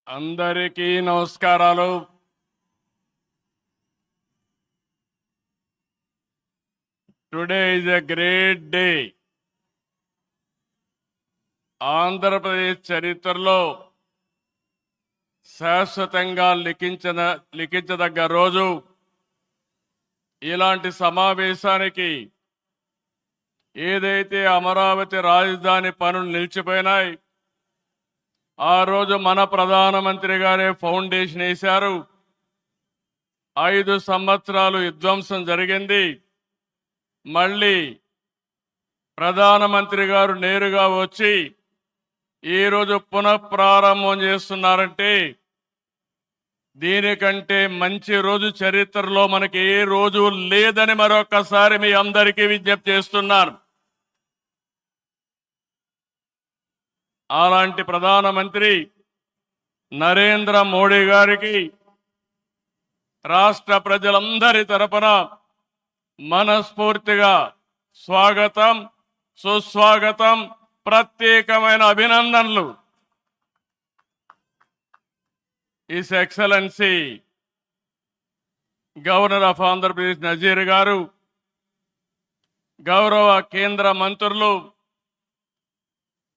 అందరికీ నమస్కారాలు. Today is a great day. Andhra Pradesh చరిత్రలో శాశ్వతంగా లిఖించదగ్గ రోజు. ఇలాంటి సమావేశానికి ఏదైతే అమరావతి రాజధాని పనులు నిలిచిపోయినాయి, ఆ రోజు మన ప్రధానమంత్రి గారే ఫౌండేషన్ వేశారు. 5 సంవత్సరాలు విధ్వంసం జరిగింది. మళ్ళీ ప్రధానమంత్రి గారు నేరుగా వచ్చి ఈరోజు పునఃప్రారంభం చేస్తున్నారంటే దీనికంటే మంచి రోజు చరిత్రలో మనకి ఏ రోజు లేదని మరొకసారి మీ అందరికీ విజ్ఞప్తి చేస్తున్నాను. అలాంటి ప్రధానమంత్రి నరేంద్ర మోడీ గారికి రాష్ట్ర ప్రజలందరి తరపున మనస్ఫూర్తిగా స్వాగతం, సుస్వాగతం, ప్రత్యేకమైన అభినందనలు. His excellency governor of Andhra Pradesh Nazeer garu, గౌరవ కేంద్ర మంత్రులు,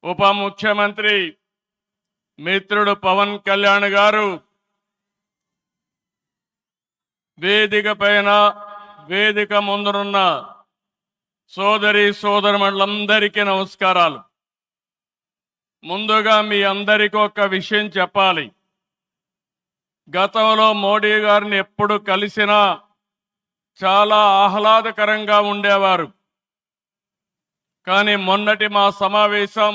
ఉప ముఖ్యమంత్రి మిత్రుడు పవన్ కళ్యాణ్ గారు, వేదిక పైన వేదిక ముందునున్న సోదరి సోదరులందరికీ నమస్కారాలు. ముందుగా మీ అందరికీ ఒక విషయం చెప్పాలి. గతంలో మోడీ గారిని ఎప్పుడు కలిసినా చాలా ఆహ్లాదకరంగా ఉండేవారు. కానీ మొన్నటి మా సమావేశం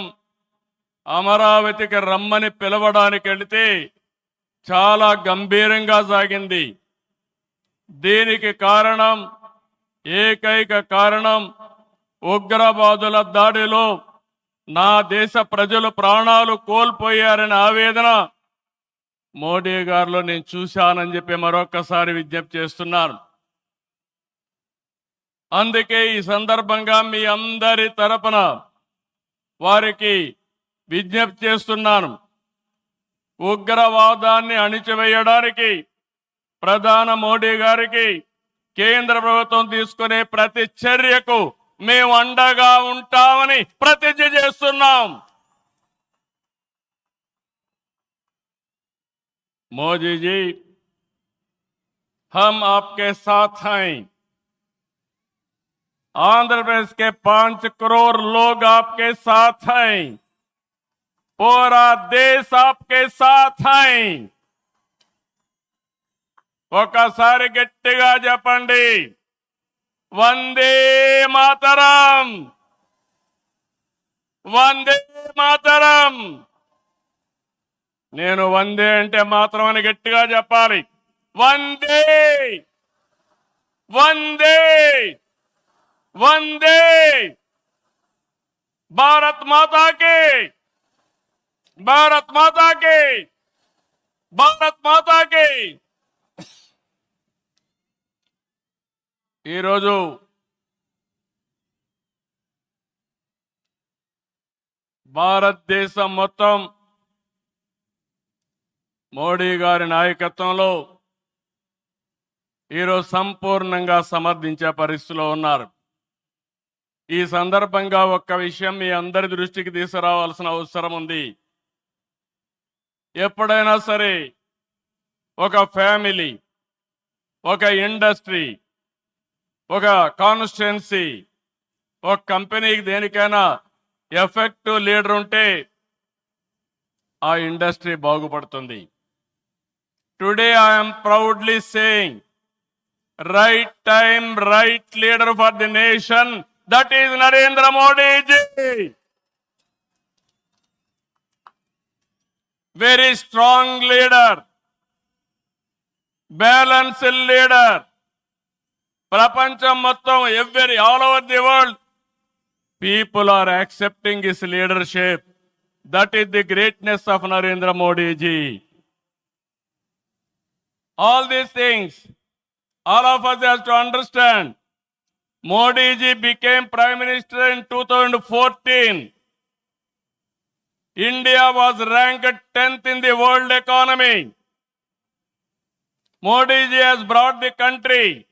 అమరావతికి రమ్మని పిలవడానికి వెళితే చాలా గంభీరంగా సాగింది. దీనికి కారణం, ఏకైక కారణం, ఉగ్రవాదుల దాడిలో నా దేశ ప్రజలు ప్రాణాలు కోల్పోయారనే ఆవేదన మోడీ గారిలో నేను చూశానని చెప్పి మరొకసారి విజ్ఞప్తి చేస్తున్నాను. అందుకే ఈ సందర్భంగా మీ అందరి తరపున వారికి విజ్ఞప్తి చేస్తున్నాను. ఉగ్రవాదాన్ని అణిచివేయడానికి ప్రధాన మోడీ గారికి కేంద్ర ప్రభుత్వం తీసుకునే ప్రతి చర్యకు మేము అండగా ఉంటామని ప్రతిజ్ఞ చేస్తున్నాం. మోదీ जी, हम आपके साथ हैं. आंध्र प्रदेश के 5 करोड़ लोग आपके साथ हैं. पूरा देश आपके साथ हैं. ఒకసారి గట్టిగా చెప్పండి, వందే మాతరం, వందే మాతరం. నేను వందే అంటే మాత్రం అని గట్టిగా చెప్పాలి. వందే, వందే, వందే. భారత్ మాతాకి, భారత్ మాతాకి, భారత్ మాతాకి. ఈరోజు భారతదేశం మొత్తం మోడీ గారి నాయకత్వంలో ఈరోజు సంపూర్ణంగా సమర్థించే పరిస్థితిలో ఉన్నారు. ఈ సందర్భంగా ఒక్క విషయం మీ అందరి దృష్టికి తీసుకురావాల్సిన అవసరం ఉంది. ఎప్పుడైనా సరే ఒక ఫ్యామిలీ, ఒక ఇండస్ట్రీ, ఒక కాన్స్టిట్యుయెన్సీ, ఒక కంపెనీకి దేనికైనా ఎఫెక్టివ్ లీడర్ ఉంటే ఆ ఇండస్ట్రీ బాగుపడుతుంది. Today I'm proudly saying, right time, right leader for the nation. That is Narendra Modi ji. Very strong leader, balanced leader. Prapancham mottam, all over the world, people are accepting his leadership. That is the greatness of Narendra Modi ji. All these things, all of us have to understand. Modi ji became Prime Minister in 2014. India was ranked 10th in the world economy. Modi ji has brought the country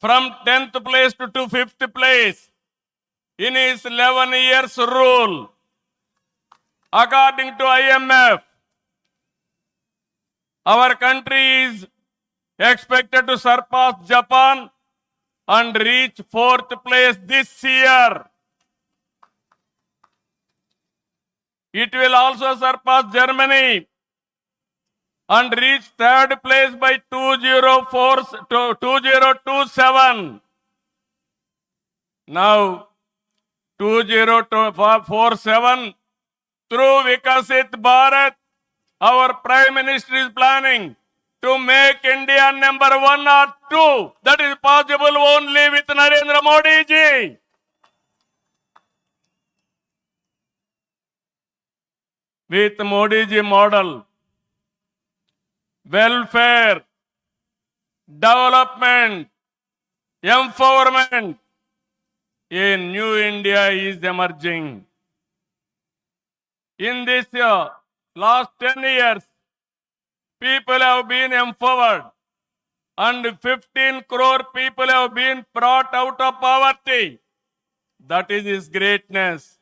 from 10th place to 5th place in his 11 years rule. According to IMF, our country is expected to surpass Japan and reach 4th place this year. It will also surpass Germany and reach 3rd place by 2027. Now, 2047, through Vikasit Bharat, our Prime Minister is planning to make India number 1 or 2. That is possible only with Narendra Modi ji. With Modi ji model, welfare, development, empowerment, a new India is emerging. In this last 10 years, people have been empowered and 15 crore people have been brought out of poverty. That is his greatness.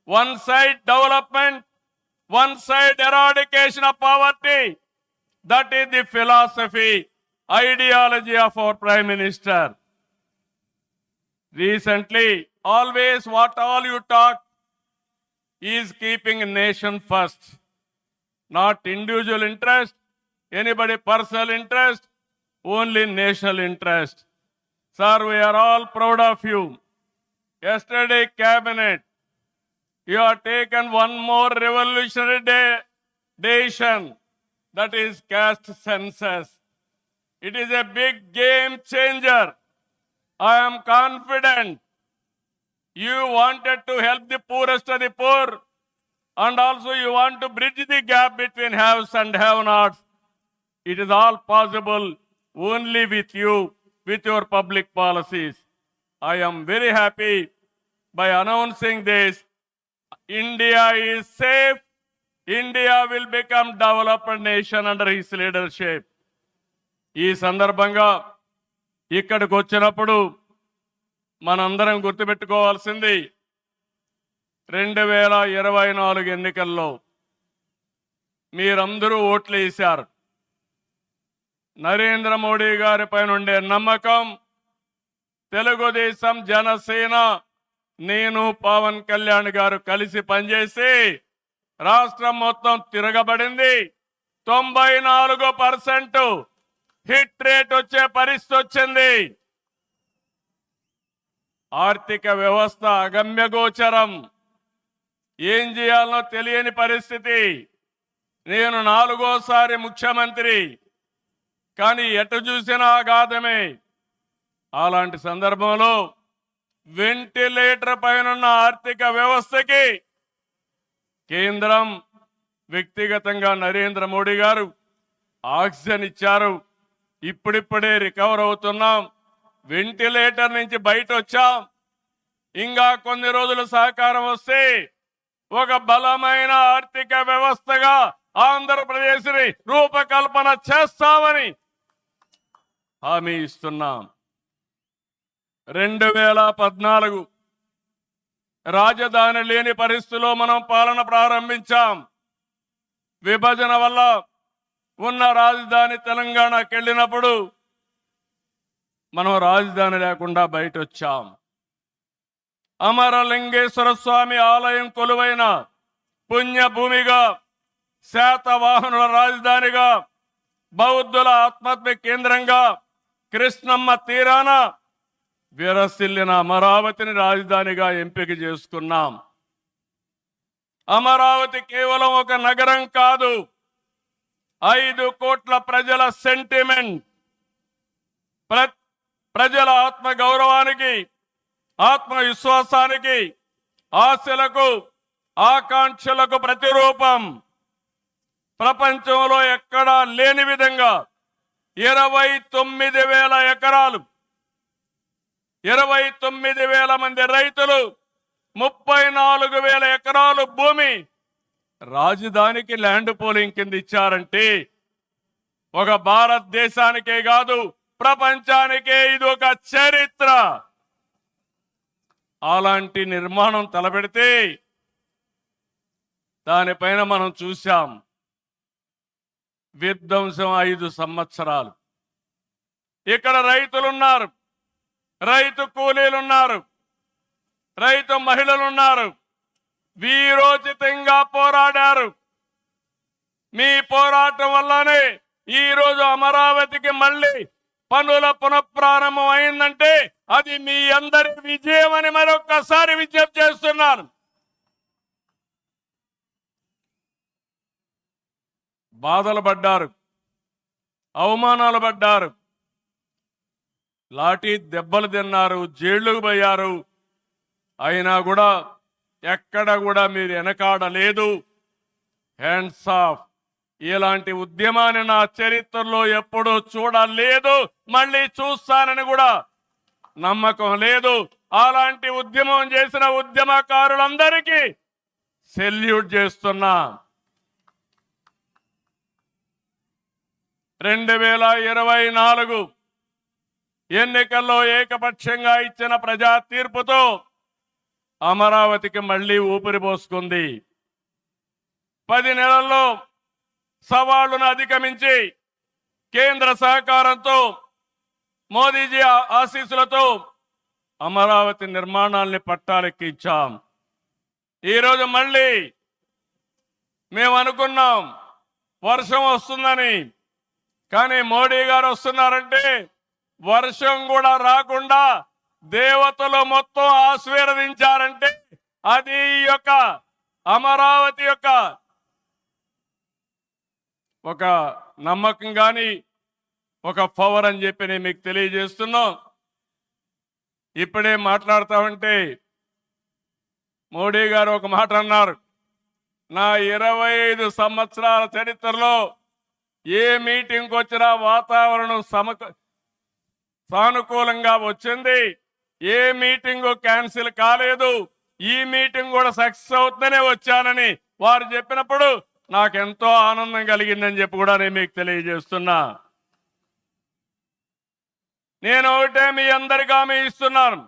One side development, one side eradication of poverty. That is the philosophy, ideology of our Prime Minister. Recently, always what all you talk is keeping nation first, not individual interest, anybody personal interest, only national interest. Sir, we are all proud of you. Yesterday, cabinet, you have taken one more revolutionary decision, that is caste census. It is a big game changer. I am confident you wanted to help the poorest of the poor, and also you want to bridge the gap between haves and have-nots. It is all possible only with you, with your public policies. I am very happy by announcing this. India is safe. India will become developed nation under his leadership. ఈ సందర్భంగా ఇక్కడికి వచ్చినప్పుడు మనందరం గుర్తుపెట్టుకోవాల్సింది 2024 ఎన్నికల్లో మీరందరూ ఓట్లు వేశారు. నరేంద్ర మోడీ గారి పైన ఉండే నమ్మకం, తెలుగుదేశం, జనసేన, నేను, పవన్ కళ్యాణ్ గారు కలిసి పనిచేసి రాష్ట్రం మొత్తం తిరగబడింది. 94% హిట్ రేట్ వచ్చే పరిస్థితి వచ్చింది. ఆర్థిక వ్యవస్థ అగమ్యగోచరం, ఏం చేయాలనో తెలియని పరిస్థితి. నేను 4వసారి ముఖ్యమంత్రి, కానీ ఎటు చూసినా ఆఘాతమే. అలాంటి సందర్భంలో వెంటిలేటర్ పైనున్న ఆర్థిక వ్యవస్థకి కేంద్రం, వ్యక్తిగతంగా నరేంద్ర మోడీ గారు ఆక్సిజన్ ఇచ్చారు. ఇప్పుడిప్పుడే రికవర్ అవుతున్నాం. వెంటిలేటర్ నుంచి బయట వచ్చాం. ఇంకా కొన్ని రోజులు సహకారం వస్తే ఒక బలమైన ఆర్థిక వ్యవస్థగా ఆంధ్రప్రదేశ్ని రూపకల్పన చేస్తామని హామీ ఇస్తున్నాం. 2014 రాజధాని లేని పరిస్థితిలో మనం పాలన ప్రారంభించాం. విభజన వల్ల ఉన్న రాజధాని తెలంగాణకి వెళ్ళినప్పుడు మనం రాజధాని లేకుండా బయట వచ్చాం. అమరలింగేశ్వర స్వామి ఆలయం కొలువైన పుణ్యభూమిగా, శాతవాహనుల రాజధానిగా, బౌద్ధుల ఆత్మహత్య కేంద్రంగా, కృష్ణమ్మ తీరాన విరసిల్లిన అమరావతిని రాజధానిగా ఎంపిక చేసుకున్నాం. అమరావతి కేవలం ఒక నగరం కాదు, 5 కోట్ల ప్రజల సెంటిమెంట్. ప్రజల ఆత్మ గౌరవానికి, ఆత్మవిశ్వాసానికి, ఆశలకు, ఆకాంక్షలకు ప్రతిరూపం. ప్రపంచంలో ఎక్కడా లేని విధంగా 29,000 ఎకరాలు, 29,000 మంది రైతులు, 34,000 ఎకరాలు భూమి రాజధానికి ల్యాండ్ పూలింగ్ కింద ఇచ్చారంటే ఒక భారతదేశానికే కాదు ప్రపంచానికే ఇది ఒక చరిత్ర. అలాంటి నిర్మాణం తలపెడితే దానిపైన మనం చూశాం విధ్వంసం 5 సంవత్సరాలు. ఇక్కడ రైతులున్నారు, రైతు కూలీలున్నారు, రైతు మహిళలున్నారు, వీరోచితంగా పోరాడారు. మీ పోరాటం వల్లనే ఈ రోజు అమరావతికి మళ్ళీ పనుల పునఃప్రారంభం అయిందంటే అది మీ అందరి విజయం అని మరొక్కసారి విజ్ఞప్తి చేస్తున్నాను. బాధలు పడ్డారు, అవమానాలు పడ్డారు, లాఠీ దెబ్బలు తిన్నారు, జైళ్లకు పోయారు. అయినా కూడా ఎక్కడ కూడా మీరు వెనకాడలేదు. Hands of. ఇలాంటి ఉద్యమాన్ని నా చరిత్రలో ఎప్పుడూ చూడలేదు, మళ్ళీ చూస్తానని కూడా నమ్మకం లేదు. అలాంటి ఉద్యమం చేసిన ఉద్యమకారులందరికీ సెల్యూట్ చేస్తున్నా. 2024 ఎన్నికల్లో ఏకపక్షంగా ఇచ్చిన ప్రజా తీర్పుతో అమరావతికి మళ్ళీ ఊపిరి పోసుకుంది. 10 నెలల్లో సవాళ్లను అధిగమించి కేంద్ర సహకారంతో మోదీజీ ఆశీస్సులతో అమరావతి నిర్మాణాల్ని పట్టాలెక్కించాం. ఈరోజు మళ్ళీ మేము అనుకున్నాం వర్షం వస్తుందని, కానీ మోడీ గారు వస్తున్నారంటే వర్షం కూడా రాకుండా దేవతలు మొత్తం ఆశీర్వదించారంటే అది ఈ యొక్క అమరావతి యొక్క ఒక నమ్మకం కానీ ఒక పవర్ అని చెప్పి నేను మీకు తెలియజేస్తున్నాం. ఇప్పుడే మాట్లాడతామంటే మోడీ గారు ఒక మాట అన్నారు, నా 25 సంవత్సరాల చరిత్రలో ఏ మీటింగ్కి వచ్చినా వాతావరణం సానుకూలంగా వచ్చింది, ఏ మీటింగ్ క్యాన్సిల్ కాలేదు, ఈ మీటింగ్ కూడా సక్సెస్ అవుతుందనే వచ్చానని వారు చెప్పినప్పుడు నాకెంతో ఆనందం కలిగిందని చెప్పి కూడా నేను మీకు తెలియజేస్తున్నా. నేను ఒకటే మీ అందరికీ హామీ ఇస్తున్నాను,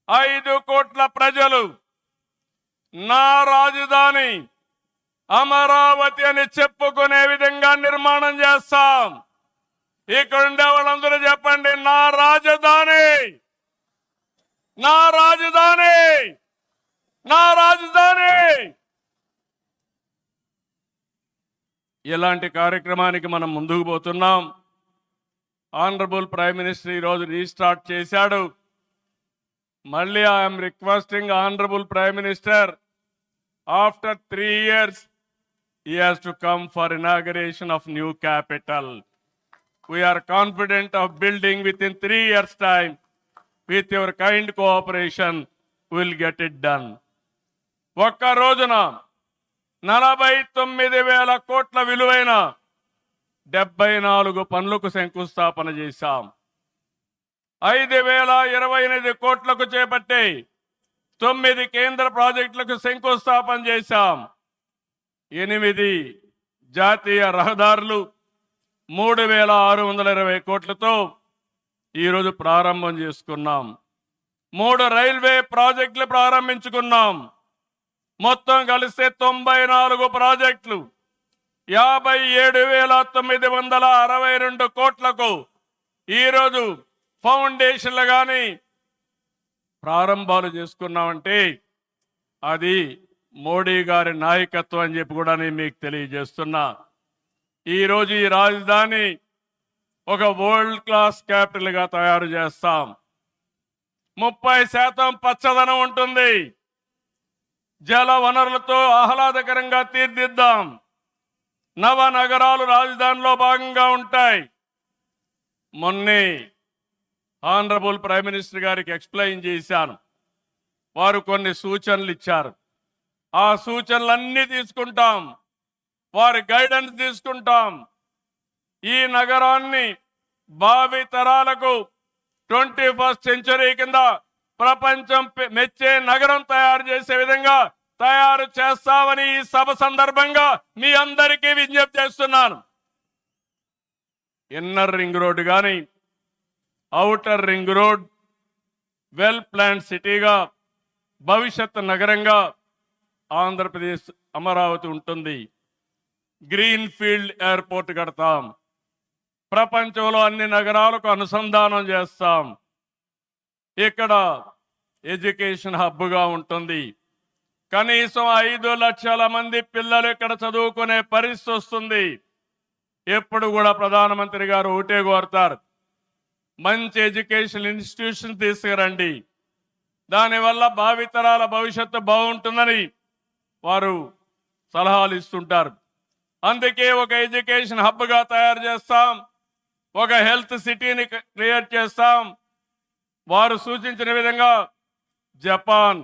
5 కోట్ల ప్రజలు నా రాజధాని అమరావతి అని చెప్పుకునే విధంగా నిర్మాణం చేస్తాం. ఇక్కడ ఉండే వాళ్ళందరూ చెప్పండి, నా రాజధాని, నా రాజధాని, నా రాజధాని. ఇలాంటి కార్యక్రమానికి మనం ముందుకు పోతున్నాం. ఆనరబుల్ ప్రైమ్ మినిస్టర్ ఈరోజు రీస్టార్ట్ చేశాడు. మళ్ళీ I'm requesting honourable prime minister, after 3 years he has to come for inauguration of new capital. We are confident of building within 3 years time. With your kind cooperation we will get it done. ఒక్క రోజున 49,000 కోట్ల విలువైన 74 పనులకు శంకుస్థాపన చేశాం. 5,028 కోట్లకు చేపట్టి 9 కేంద్ర ప్రాజెక్టులకు శంకుస్థాపన చేశాం. 8 జాతీయ రహదారులు 3,620 కోట్లతో ఈరోజు ప్రారంభం చేసుకున్నాం. 3 రైల్వే ప్రాజెక్టులు ప్రారంభించుకున్నాం. మొత్తం కలిస్తే 94 ప్రాజెక్టులు 57,962 కోట్లకు ఈరోజు ఫౌండేషన్లు కానీ ప్రారంభాలు చేసుకున్నామంటే అది మోడీ గారి నాయకత్వం అని చెప్పి కూడా నేను మీకు తెలియజేస్తున్నా. ఈరోజు ఈ రాజధాని ఒక వరల్డ్ క్లాస్ క్యాపిటల్గా తయారు చేస్తాం. 30% పచ్చదనం ఉంటుంది. జల వనరులతో ఆహ్లాదకరంగా తీర్చిదిద్దాం. నవ నగరాలు రాజధానిలో భాగంగా ఉంటాయి. మొన్నే ఆనరబుల్ ప్రైమ్ మినిస్టర్ గారికి ఎక్స్ప్లెయిన్ చేశాను. వారు కొన్ని సూచనలు ఇచ్చారు. ఆ సూచనలన్నీ తీసుకుంటాం, వారి గైడెన్స్ తీసుకుంటాం. ఈ నగరాన్ని భావి తరాలకు 21st సెంచరీ కింద ప్రపంచం మెచ్చే నగరం తయారు చేసే విధంగా తయారు చేస్తామని ఈ సభ సందర్భంగా మీ అందరికీ విజ్ఞప్తి చేస్తున్నాను. ఇన్నర్ రింగ్ రోడ్ కానీ outer ring road well plan సిటీగా భవిష్యత్ నగరంగా ఆంధ్రప్రదేశ్ అమరావతి ఉంటుంది. గ్రీన్ ఫీల్డ్ ఎయిర్పోర్ట్ కడతాం. ప్రపంచంలో అన్ని నగరాలకు అనుసంధానం చేస్తాం. ఇక్కడ ఎడ్యుకేషన్ హబ్గా ఉంటుంది. కనీసం 5 లక్షల మంది పిల్లలు ఇక్కడ చదువుకునే పరిస్థితి వస్తుంది. ఎప్పుడు కూడా ప్రధానమంత్రి గారు ఒకటే కోరుతారు, మంచి ఎడ్యుకేషన్ ఇన్స్టిట్యూషన్ తీసుకురండి, దానివల్ల భావితరాల భవిష్యత్తు బాగుంటుందని వారు సలహాలు ఇస్తుంటారు. అందుకే ఒక ఎడ్యుకేషన్ హబ్గా తయారు చేస్తాం, ఒక హెల్త్ సిటీని క్రియేట్ చేస్తాం. వారు సూచించిన విధంగా జపాన్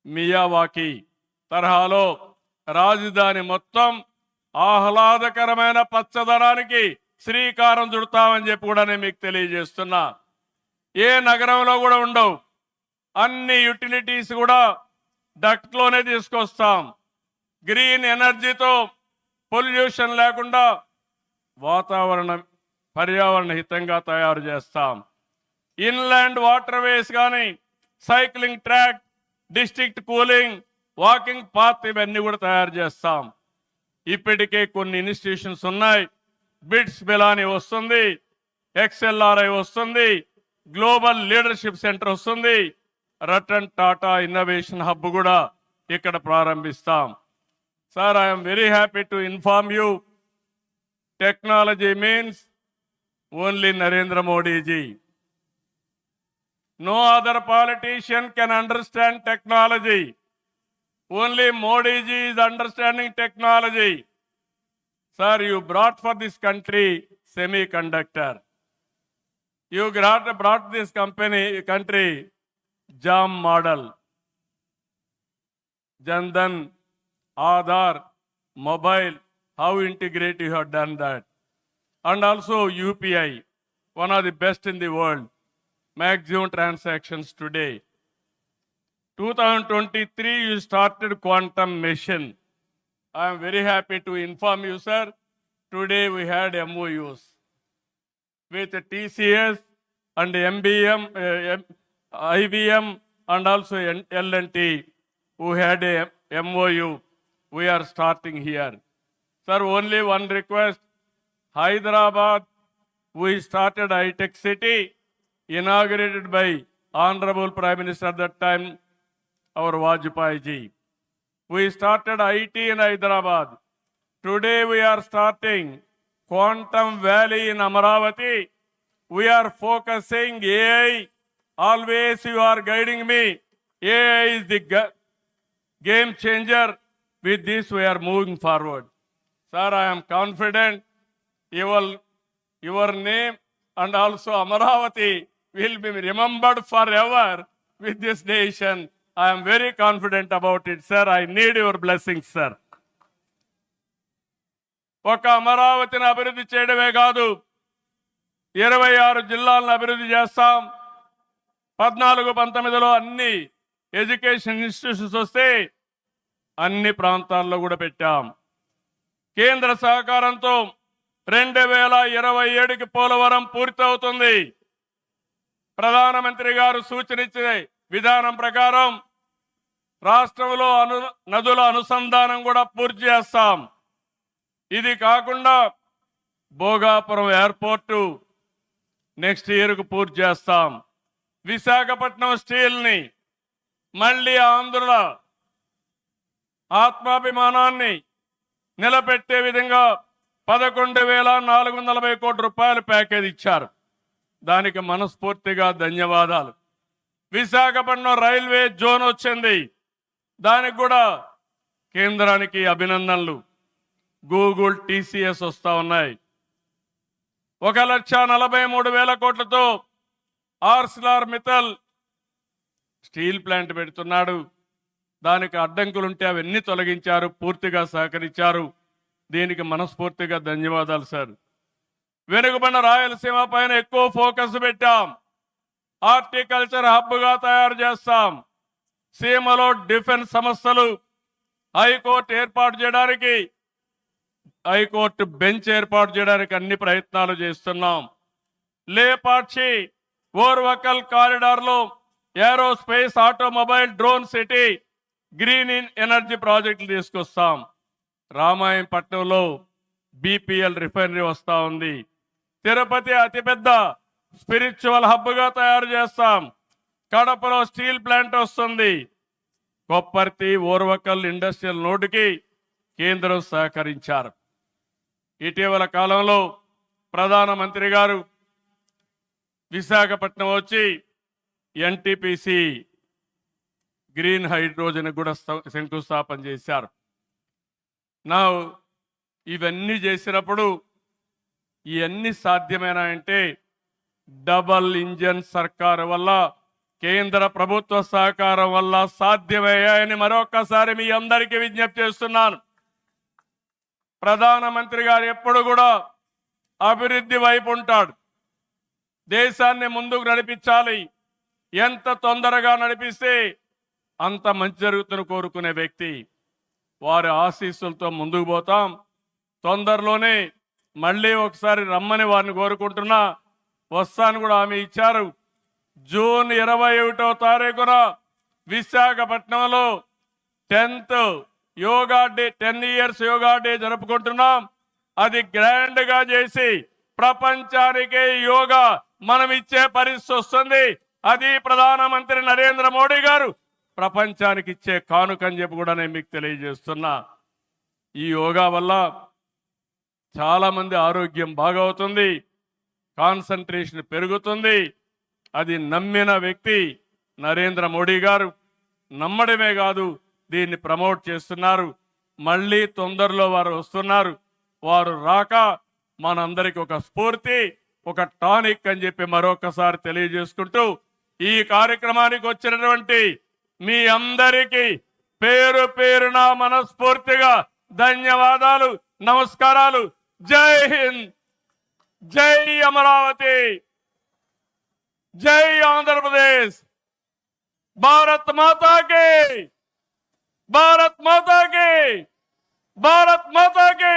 మియావాకి తరహాలో రాజధాని మొత్తం ఆహ్లాదకరమైన పచ్చదనానికి శ్రీకారం చుడతామని చెప్పి కూడా నేను మీకు తెలియజేస్తున్నా. ఏ నగరంలో కూడా ఉండవు. అన్ని యుటిలిటీస్ కూడా డక్ట్లోనే తీసుకొస్తాం. గ్రీన్ ఎనర్జీతో పొల్యూషన్ లేకుండా పర్యావరణ హితంగా తయారు చేస్తాం. ఇన్లాండ్ వాటర్ వేస్ కానీ cycling track, district cooling, walking path ఇవన్నీ కూడా తయారు చేస్తాం. ఇప్పటికే కొన్ని ఇన్స్టిట్యూషన్స్ ఉన్నాయి. బిట్స్ బిలాని వస్తుంది, XLRI వస్తుంది, గ్లోబల్ లీడర్షిప్ సెంటర్ వస్తుంది, రతన్ టాటా ఇన్నోవేషన్ హబ్ కూడా ఇక్కడ ప్రారంభిస్తాం. Sir, I'm very happy to inform you, technology means only Narendra Modiji. No other politician can understand technology. Only Modi ji is understanding technology. Sir, you brought for this country semiconductor. You brought this country JAM model. Jandan, Aadhaar, mobile, how integrated you have done that. And also UPI, one of the best in the world. Maximum transactions today. 2023 you started quantum mission. I am very happy to inform you, sir. Today we had MOUs with TCS and MBM, IBM and also L&T who had a MOU. We are starting here. Sir, only one request. Hyderabad, we started high-tech city, inaugurated by Honorable Prime Minister at that time, our Vajpayee ji. We started IT in Hyderabad. Today we are starting Quantum Valley in Amaravati. We are focusing AI. Always you are guiding me. AI is the game changer. With this we are moving forward. Sir, I am confident your name and also Amaravati will be remembered forever with this nation. I am very confident about it, sir. I need your blessings, sir. ఒక అమరావతిని అభివృద్ధి చేయడమే కాదు, 26 జిల్లాలను అభివృద్ధి చేస్తాం. 14-19లో అన్ని education institutions వస్తే అన్ని ప్రాంతాల్లో కూడా పెట్టాం. కేంద్ర సహకారంతో 2027కి పోలవరం పూర్తవుతుంది. ప్రధానమంత్రి గారు సూచనిచ్చే విధానం ప్రకారం రాష్ట్రంలో నదుల అనుసంధానం కూడా పూర్తి చేస్తాం. ఇది కాకుండా భోగాపురం ఎయిర్పోర్టు నెక్స్ట్ ఇయర్కు పూర్తి చేస్తాం. విశాఖపట్నం స్టీల్ని మళ్ళీ ఆంధ్రుల ఆత్మాభిమానాన్ని నిలబెట్టే విధంగా 11,440 కోట్ల రూపాయల ప్యాకేజ్ ఇచ్చారు. దానికి మనస్ఫూర్తిగా ధన్యవాదాలు. విశాఖపట్నం రైల్వే జోన్ వచ్చింది, దానికి కూడా కేంద్రానికి అభినందనలు. గూగుల్, TCS వస్తా ఉన్నాయి. 1,43,000 కోట్లతో ఆర్సిలార్ మిత్తల్ స్టీల్ ప్లాంట్ పెడుతున్నాడు. దానికి అడ్డంకులుంటే అవన్నీ తొలగించారు, పూర్తిగా సహకరించారు. దీనికి మనస్ఫూర్తిగా ధన్యవాదాలు సార్. వెనుకబడిన రాయలసీమ పైన ఎక్కువ ఫోకస్ పెట్టాం. హార్టికల్చర్ హబ్గా తయారు చేస్తాం. సీమలో డిఫెన్స్ సంస్థలు, హైకోర్టు ఏర్పాటు చేయడానికి, హైకోర్టు బెంచ్ ఏర్పాటు చేయడానికి అన్ని ప్రయత్నాలు చేస్తున్నాం. లేపాక్షి ఓర్వకల్ కారిడార్లో aerospace, automobile, drone city, green energy ప్రాజెక్టులు తీసుకొస్తాం. రామాయంపట్నంలో బీపీఎల్ రిఫైనరీ వస్తా ఉంది. తిరుపతి అతిపెద్ద స్పిరిచువల్ హబ్గా తయారు చేస్తాం. కడపలో స్టీల్ ప్లాంట్ వస్తుంది. కొప్పర్తి ఓర్వకల్ ఇండస్ట్రియల్ నోటుకి కేంద్రం సహకరించారు. ఇటీవల కాలంలో ప్రధానమంత్రి గారు విశాఖపట్నం వచ్చి ఎన్టీపీసీ గ్రీన్ హైడ్రోజన్ కూడా శంకుస్థాపన చేశారు. నా ఇవన్నీ చేసినప్పుడు ఇవన్నీ సాధ్యమేనా అంటే డబల్ ఇంజన్ సర్కారు వల్ల, కేంద్ర ప్రభుత్వ సహకారం వల్ల సాధ్యమయ్యాయని మరొకసారి మీ అందరికీ విజ్ఞప్తి చేస్తున్నాను. ప్రధానమంత్రి గారు ఎప్పుడు కూడా అభివృద్ధి వైపు ఉంటాడు. దేశాన్ని ముందుకు నడిపించాలి. ఎంత తొందరగా నడిపిస్తే అంత మంచి జరుగుతుందని కోరుకునే వ్యక్తి. వారి ఆశీస్సులతో ముందుకు పోతాం. తొందరలోనే మళ్ళీ ఒకసారి రమ్మని వారిని కోరుకుంటున్నా. వస్తాను కూడా హామీ ఇచ్చారు. జూన్ 21వ తారీఖున విశాఖపట్నంలో 10th yoga day, 10 years yoga day జరుపుకుంటున్నాం. అది గ్రాండ్ గా చేసి ప్రపంచానికి యోగా మనం ఇచ్చే పరిస్థితి వస్తుంది. అది ప్రధానమంత్రి నరేంద్ర మోడీ గారు ప్రపంచానికి ఇచ్చే కానుకని చెప్పి కూడా నేను మీకు తెలియజేస్తున్నా. ఈ యోగా వల్ల చాలా మంది ఆరోగ్యం బాగవుతుంది, కాన్సంట్రేషన్ పెరుగుతుంది. అది నమ్మిన వ్యక్తి నరేంద్ర మోడీ గారు. నమ్మడమే కాదు, దీన్ని ప్రమోట్ చేస్తున్నారు. మళ్ళీ తొందరలో వారు వస్తున్నారు. వారు రాక మనందరికి ఒక స్ఫూర్తి, ఒక టానిక్ అని చెప్పి మరొకసారి తెలియజేసుకుంటూ ఈ కార్యక్రమానికి వచ్చినటువంటి మీ అందరికీ పేరు పేరున మనస్ఫూర్తిగా ధన్యవాదాలు, నమస్కారాలు. జై హింద్, జై అమరావతి, జై ఆంధ్రప్రదేశ్. భారత్ మాతా కి, భారత్ మాతా కి, భారత్ మాతా కి.